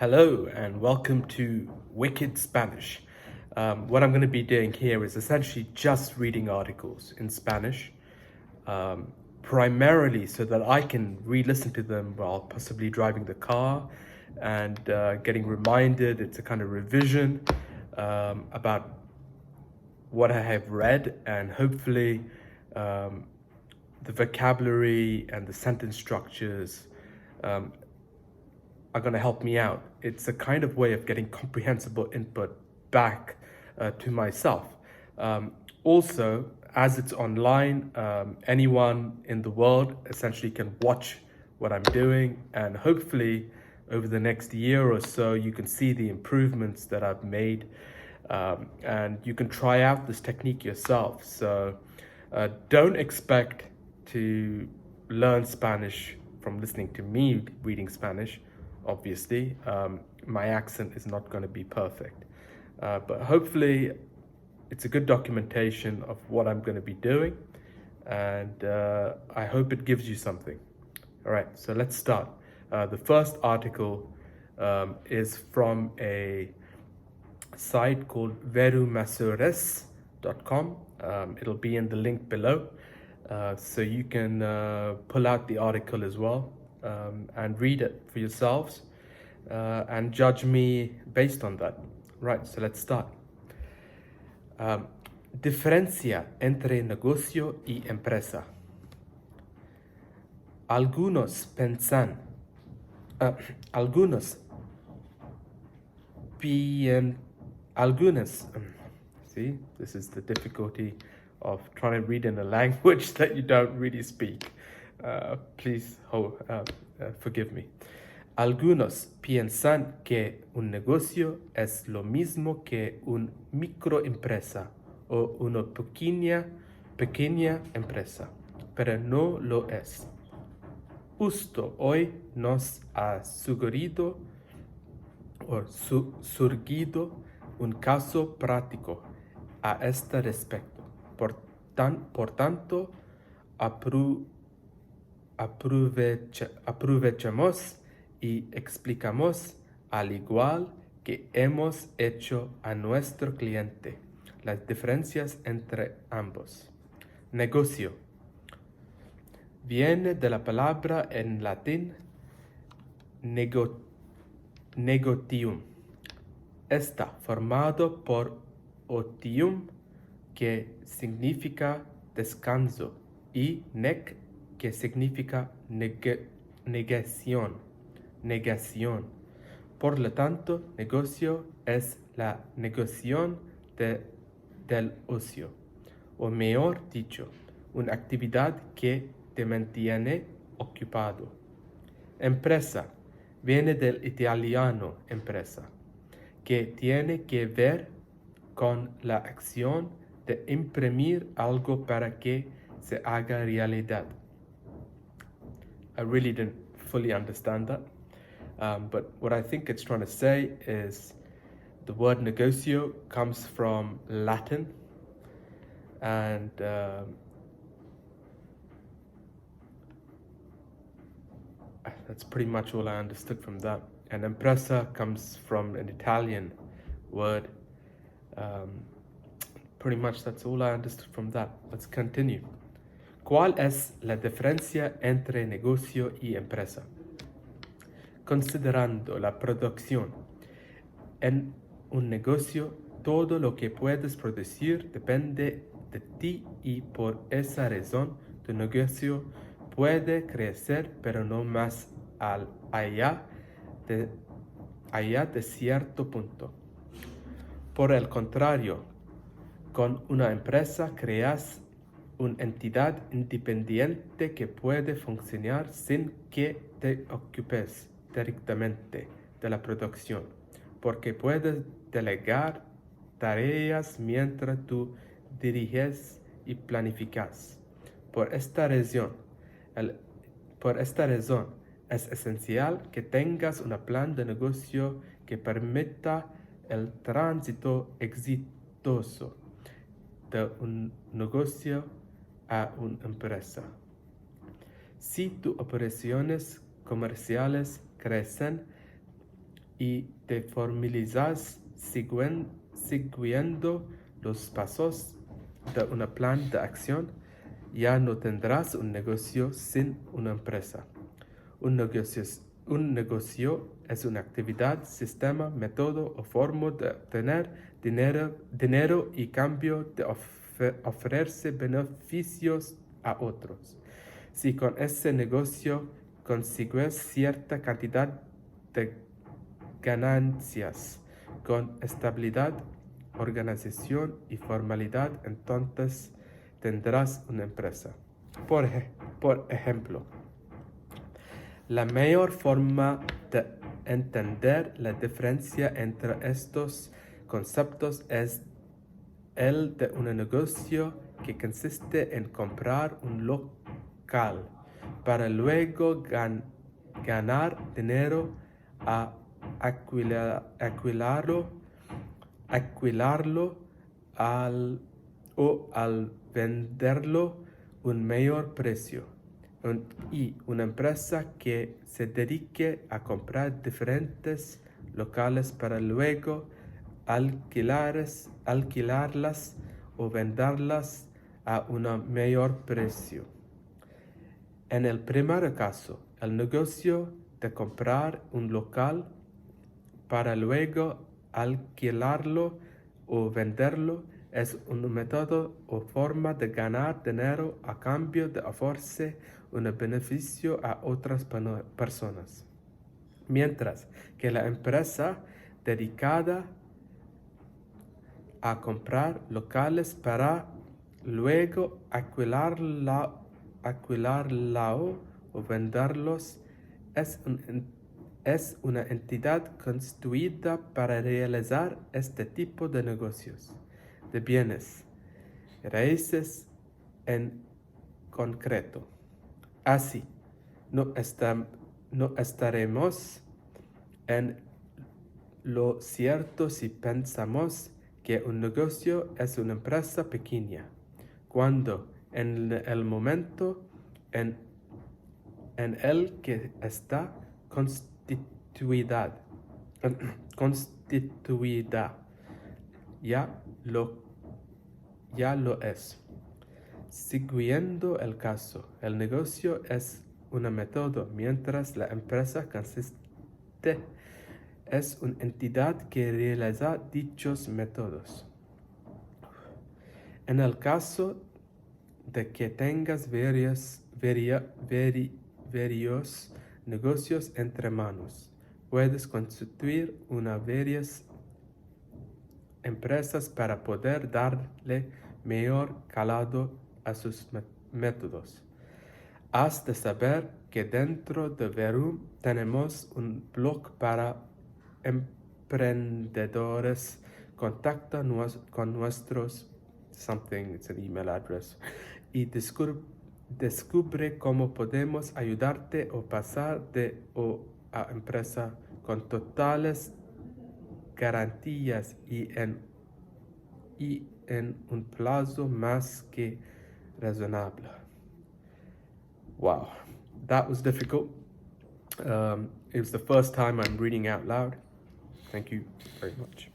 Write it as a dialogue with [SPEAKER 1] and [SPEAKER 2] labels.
[SPEAKER 1] Hello and welcome to Vikid-Spanish. What I'm going to be doing here is essentially just reading articles in Spanish, primarily so that I can re-listen to them while possibly driving the car and getting reminded. It's a kind of revision about what I have read, and hopefully the vocabulary and the sentence structures are going to help me out. It's a kind of way of getting comprehensible input back to myself. Also, as it's online, anyone in the world essentially can watch what I'm doing, and hopefully over the next year or so you can see the improvements that I've made, and you can try out this technique yourself. So don't expect to learn Spanish from listening to me reading Spanish. Obviously, my accent is not going to be perfect, but hopefully it's a good documentation of what I'm going to be doing, and I hope it gives you something. All right, so let's start. The first article is from a site called verumasures.com. It'll be in the link below, so you can pull out the article as well and read it for yourselves and judge me based on that. Right, so let's start. Diferencia entre negocio y empresa. Algunos piensan, see, this is the difficulty of trying to read in a language that you don't really speak. Please forgive me. Algunos piensan que un negocio es lo mismo que una microempresa o una pequeña empresa, pero no lo es. Justo hoy nos ha surgido un caso práctico a este respecto. Por tanto, aprovechamos y explicamos, al igual que hemos hecho a nuestro cliente, las diferencias entre ambos. Negocio viene de la palabra en latín negotium. Está formado por otium, que significa descanso, y nec, que significa negación. Por lo tanto, negocio es la negación del ocio, o mejor dicho, una actividad que te mantiene ocupado. Empresa viene del italiano empresa, que tiene que ver con la acción de imprimir algo para que se haga realidad. I really didn't fully understand that, but what I think it's trying to say is the word negocio comes from Latin, and that's pretty much all I understood from that. And empresa comes from an Italian word. Pretty much that's all I understood from that. Let's continue. ¿Cuál es la diferencia entre negocio y empresa? Considerando la producción. En un negocio, todo lo que puedes producir depende de ti, y por esa razón tu negocio puede crecer, pero no más allá de cierto punto. Por el contrario, con una empresa creas una entidad independiente que puede funcionar sin que te ocupes directamente de la producción, porque puedes delegar tareas mientras tú diriges y planificas. Por esta razón, es esencial que tengas un plan de negocio que permita el tránsito exitoso de un negocio a una empresa. Si tus operaciones comerciales crecen, y te formalizas siguiendo los pasos de un plan de acción, ya no tendrás un negocio sin una empresa. Un negocio es una actividad, sistema, método o forma de obtener dinero y cambio de ofrecerse beneficios a otros. Si con ese negocio consigues cierta cantidad de ganancias con estabilidad, organización y formalidad, entonces tendrás una empresa. Por ejemplo, la mejor forma de entender la diferencia entre estos conceptos es el de un negocio que consiste en comprar un local para luego ganar dinero a alquilarlo al venderlo un mayor precio. Y una empresa que se dedique a comprar diferentes locales para luego alquilarlas o venderlas a un mayor precio. En el primer caso, el negocio de comprar un local para luego alquilarlo o venderlo es un método o forma de ganar dinero a cambio de ofrecer un beneficio a otras personas. Mientras que la empresa dedicada a comprar locales para luego alquilarlo o venderlos es una entidad constituida para realizar este tipo de negocios de bienes raíces en concreto. Así, no estaremos en lo cierto si pensamos que un negocio es una empresa pequeña, cuando en el momento en el que está constituida ya lo es. Siguiendo el caso, el negocio es un método, mientras la empresa consiste es una entidad que realiza dichos métodos. En el caso de que tengas varios negocios entre manos, puedes constituir varias empresas para poder darle mayor calado a sus métodos. Has de saber que dentro de Verum tenemos un blog para emprendedores. Contacta con nuestros it's an email address, y descubre cómo podemos ayudarte o pasar de a empresa con totales garantías y en un plazo más que razonable. Wow, that was difficult. It was the first time I'm reading out loud. Thank you very much.